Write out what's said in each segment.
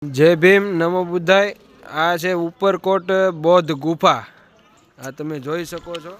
જય ભીમ, નમો બુદ્ધાય। આ છે ઉપરકોટ બૌદ્ધ ગુફા। આ તમે જોઈ શકો છો।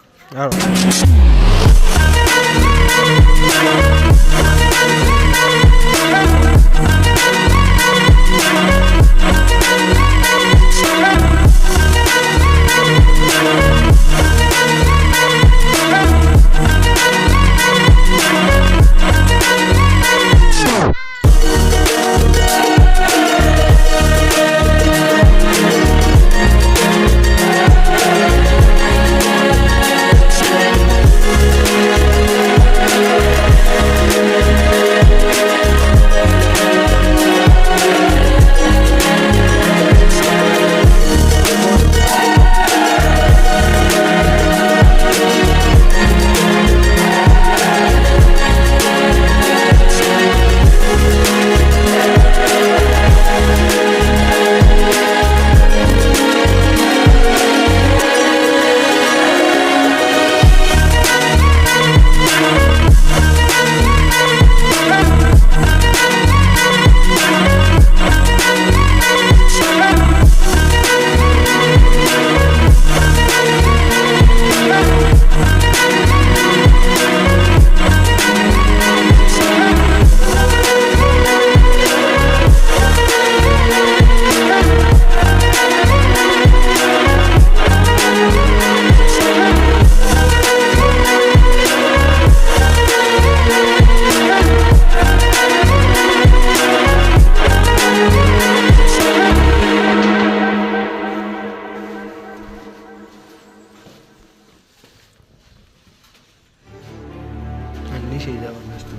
નીચે જવાનું રસ્તો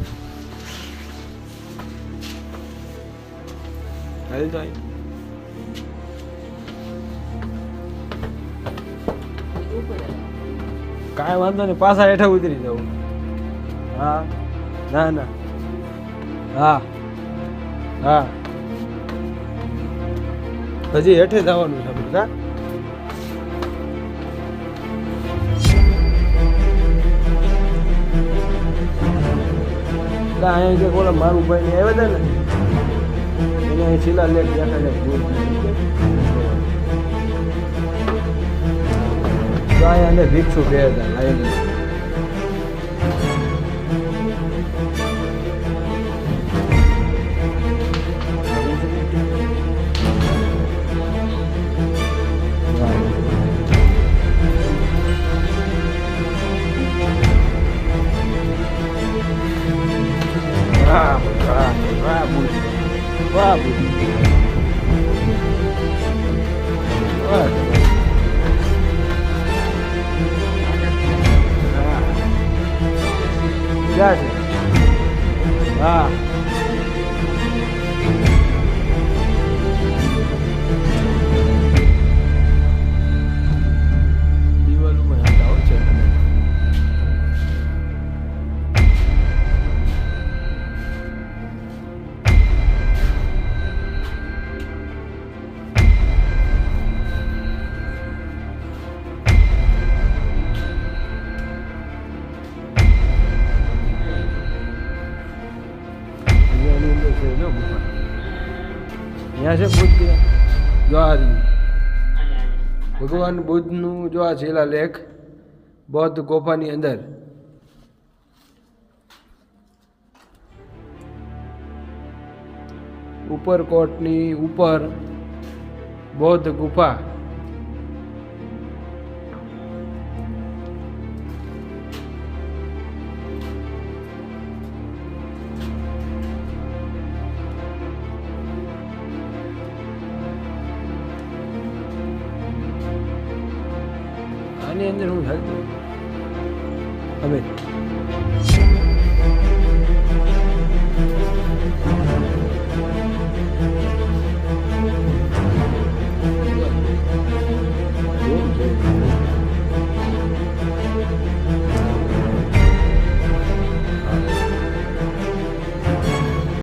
હાલ તો કાંઈ વાંધો નહીં, પાછા હેઠા ઉતરી જવું। હા ના ના હા હા હજી હેઠે જવાનું છે કા અહીંયા જે કોલા મારું ભાઈ ને આવ્યા હતા ને એને અહીં શિલા લેખ દેખાડે તો અહીંયા એને ભિક્ષુ બે હતા લાઈન હા દિવાલોમાં આવો છે यहाँ से बुद्ध जो आ भगवान बुद्ध नु जो आ शिला लेख बौद्ध गुफा नी अंदर उपरकोट नी ऊपर बौद्ध गुफा આની અંદર હું ચાલતું હવે